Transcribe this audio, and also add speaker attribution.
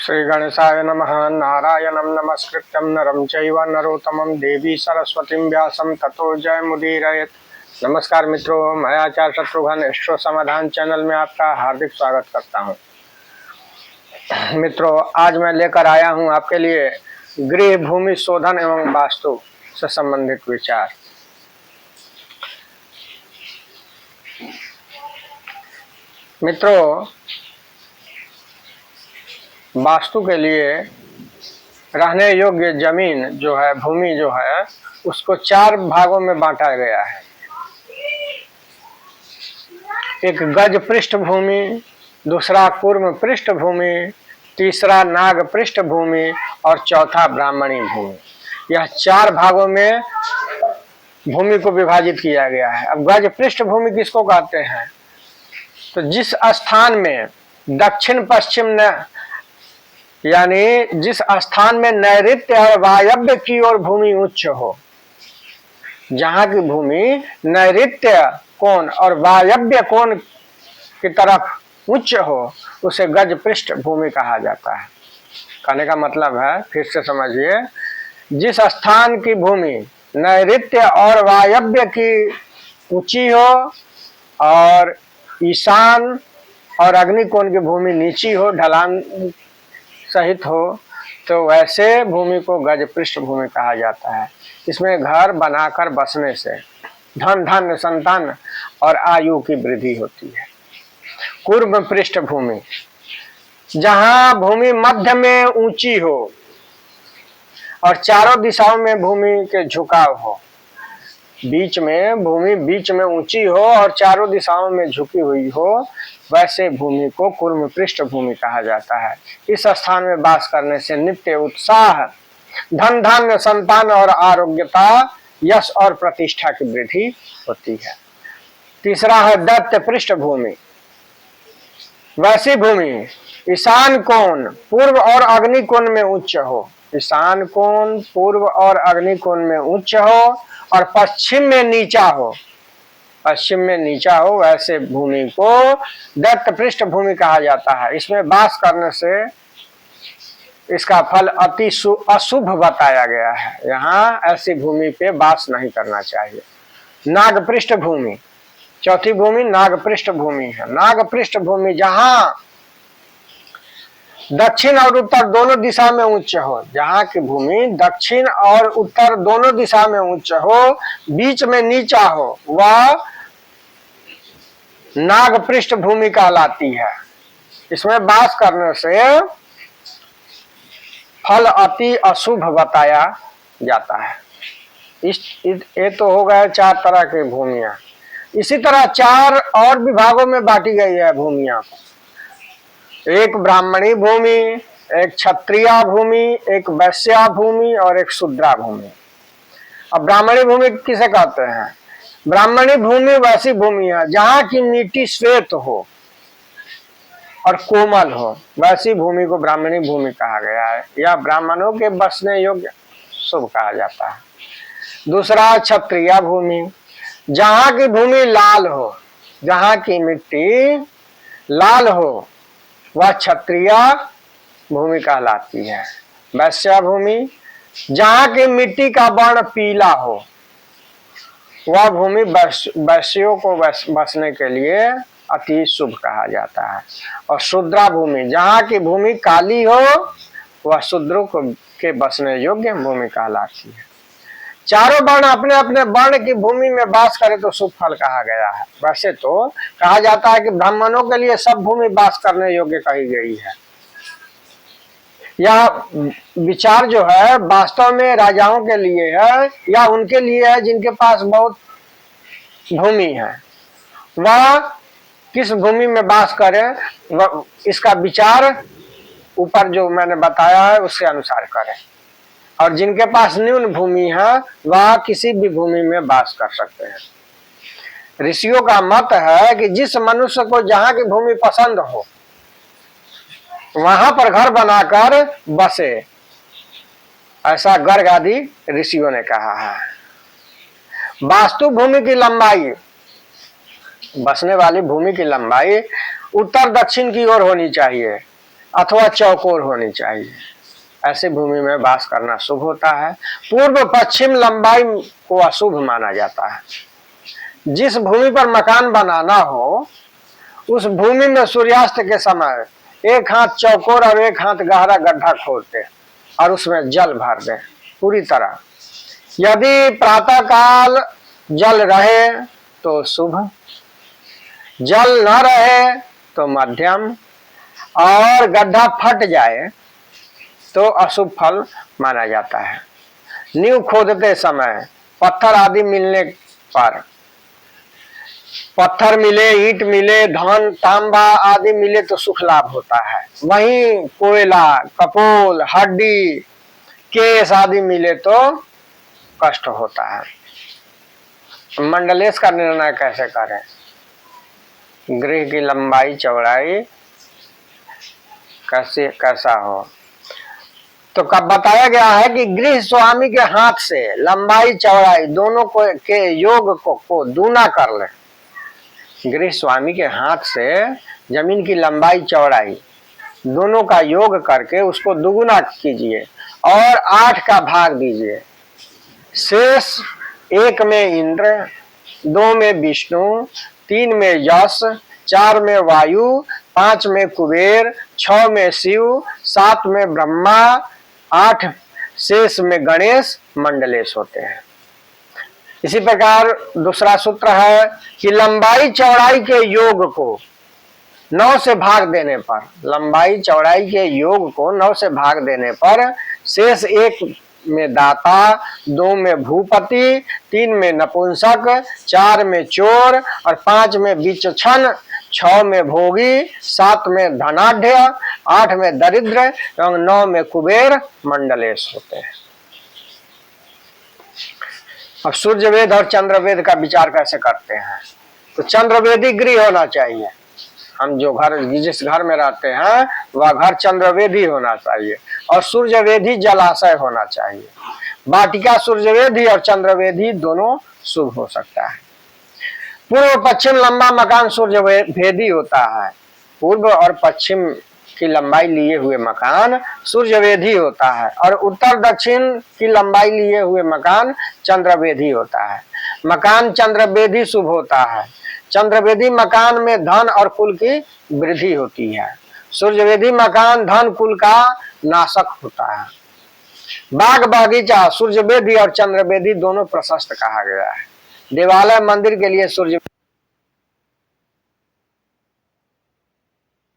Speaker 1: श्री गणेशाय नमः। नारायणं नमस्कृत्यं नरं चैव नरोत्तमं देवी सरस्वतीं व्यासं ततो जयमुदीरयेत्। नमस्कार मित्रों, मैं आचार्य शत्रुघ्न एस्ट्रो समाधान चैनल में आपका हार्दिक स्वागत करता हूं। मित्रों, आज मैं लेकर आया हूं आपके लिए गृह भूमि शोधन एवं वास्तु से संबंधित विचार। मित्रों, वास्तु के लिए रहने योग्य जमीन जो है, भूमि जो है, उसको 4 भागों में बांटा गया है। एक गज पृष्ठभूमि, दूसरा कूर्म पृष्ठभूमि, तीसरा नाग पृष्ठभूमि और चौथा ब्राह्मणी भूमि। यह 4 भागों में भूमि को विभाजित किया गया है। अब गज पृष्ठभूमि किसको कहते हैं? तो जिस स्थान में दक्षिण पश्चिम यानी जिस स्थान में नैऋत्य और वायव्य की ओर भूमि उच्च हो, जहां की भूमि नैऋत्य कोण और वायव्य कोण की तरफ उच्च हो, उसे गज पृष्ठ भूमि कहा जाता है। कहने का मतलब है, फिर से समझिए, जिस स्थान की भूमि नैऋत्य और वायव्य की ऊंची हो और ईशान और अग्निकोण की भूमि नीची हो, ढलान सहित हो, तो वैसे भूमि को गज पृष्ठ भूमि कहा जाता है। इसमें घर बनाकर बसने से धन धान्य संतान और आयु की वृद्धि होती है। कूर्म पृष्ठ भूमि, जहां भूमि मध्य में ऊंची हो और चारों दिशाओं में भूमि के झुकाव हो, भूमि बीच में ऊंची हो और चारों दिशाओं में झुकी हुई हो, वैसे भूमि को कूर्म पृष्ठ भूमि कहा जाता है। इस स्थान में वास करने से नित्य उत्साह, धन धान्य संतान और आरोग्यता, यश और प्रतिष्ठा की वृद्धि होती है। तीसरा है दैत्य पृष्ठ भूमि। वैसी भूमि ईशान कोण पूर्व और अग्नि कोण में उच्च हो, ईशान कोण पूर्व और अग्नि कोण में उच्च हो और पश्चिम में नीचा हो, वैसे भूमि को दैत्य पृष्ठ भूमि कहा जाता है। इसमें वास करने से इसका फल अति अशुभ बताया गया है। यहाँ ऐसी भूमि पे वास नहीं करना चाहिए। नाग पृष्ठ भूमि, चौथी भूमि नाग पृष्ठ भूमि है। नाग पृष्ठ भूमि जहां दक्षिण और उत्तर दोनों दिशा में उच्च हो, जहां की भूमि दक्षिण और उत्तर दोनों दिशा में उच्च हो, बीच में नीचा हो, वह नाग पृष्ठ भूमि कहलाती है। इसमें वास करने से फल अति अशुभ बताया जाता है। ये तो हो गए 4 तरह की भूमियां। इसी तरह 4 और विभागों में बांटी गई है भूमियां। एक ब्राह्मणी भूमि, एक क्षत्रिय भूमि, एक वैश्या भूमि और एक शूद्रा भूमि। अब ब्राह्मणी भूमि किसे कहते हैं? ब्राह्मणी भूमि वैसी भूमि है जहां की मिट्टी श्वेत हो और कोमल हो, वैसी भूमि को ब्राह्मणी भूमि कहा गया है। यह ब्राह्मणों के बसने योग्य शुभ कहा जाता है। दूसरा क्षत्रिय भूमि, जहां की भूमि लाल हो, जहां की मिट्टी लाल हो, वह क्षत्रिय भूमि कहलाती है। वैश्या भूमि, जहां की मिट्टी का वर्ण पीला हो, वह भूमि वैश्यों को बसने के लिए अति शुभ कहा जाता है। और शूद्रा भूमि, जहां की भूमि काली हो, वह शूद्रों को के बसने योग्य भूमि कहलाती है। चारों वर्ण अपने अपने वर्ण की भूमि में वास करे तो शुभ फल कहा गया है। वैसे तो कहा जाता है कि ब्राह्मणों के लिए सब भूमि वास करने योग्य कही गई है। यह विचार जो है वास्तव में राजाओं के लिए है या उनके लिए है जिनके पास बहुत भूमि है। वह किस भूमि में वास करे, इसका विचार ऊपर जो मैंने बताया है उसके अनुसार करें। और जिनके पास न्यून भूमि है, वह किसी भी भूमि में वास कर सकते हैं। ऋषियों का मत है कि जिस मनुष्य को जहां की भूमि पसंद हो, वहां पर घर बनाकर बसे, ऐसा गर्ग आदि ऋषियों ने कहा है। वास्तु भूमि की लंबाई, बसने वाली भूमि की लंबाई उत्तर दक्षिण की ओर होनी चाहिए अथवा चौकोर होनी चाहिए। ऐसी भूमि में वास करना शुभ होता है। पूर्व पश्चिम लंबाई को अशुभ माना जाता है। जिस भूमि पर मकान बनाना हो उस भूमि में सूर्यास्त के समय एक हाथ चौकोर और एक हाथ गहरा गड्ढा खोदते और उसमें जल भर दें पूरी तरह। यदि प्रातः काल जल रहे तो शुभ, जल न रहे तो मध्यम, और गड्ढा फट जाए तो अशुभ फल माना जाता है। नींव खोदते समय पत्थर आदि मिलने पर, पत्थर मिले, ईंट मिले, धन तांबा आदि मिले तो सुख लाभ होता है। वहीं कोयला, कपोल, हड्डी, केस आदि मिले तो कष्ट होता है। मंडलेश का निर्णय कैसे करें? गृह की लंबाई चौड़ाई कैसा हो, तो कब बताया गया है कि गृह स्वामी के हाथ से लंबाई चौड़ाई दोनों के योग को दूना कर ले। गृह स्वामी के हाथ से जमीन की लंबाई चौड़ाई दोनों का योग करके उसको दुगुना कीजिए और 8 का भाग दीजिए। शेष 1 में इंद्र, 2 में विष्णु, 3 में यश, 4 में वायु, 5 में कुबेर, 6 में शिव, 7 में ब्रह्मा, 8 शेष में गणेश मंडलेश होते हैं। इसी प्रकार दूसरा सूत्र है कि लंबाई चौड़ाई के योग को 9 से भाग देने पर, लंबाई चौड़ाई के योग को 9 से भाग देने पर शेष 1 में दाता, 2 में भूपति, 3 में नपुंसक, 4 में चोर और 5 में विचक्षण, 6 में भोगी, 7 में धनाढ्य, 8 में दरिद्र एवं 9 में कुबेर मंडलेश होते हैं। अब सूर्य वेद और चंद्र वेद का विचार कैसे करते हैं? तो चंद्रवेदी गृह होना चाहिए। हम जिस घर में रहते हैं वह घर चंद्रवेदी होना चाहिए और सूर्यवेदी जलाशय होना चाहिए। वाटिका सूर्यवेदी और चंद्रवेदी दोनों शुभ हो सकता है। पूर्व पश्चिम लंबा मकान सूर्यवेदी होता है। पूर्व और पश्चिम की लंबाई लिए हुए मकान सूर्यवेदी होता है और उत्तर दक्षिण की लंबाई लिए हुए मकान चंद्रवेदी होता है। मकान चंद्रवेदी शुभ होता है। चंद्रवेदी मकान में धन और कुल की वृद्धि होती है। सूर्यवेदी मकान धन कुल का नाशक होता है। बाग बगीचा सूर्यवेदी और चंद्रवेदी दोनों प्रशस्त कहा गया है। देवालय मंदिर के लिए सूर्य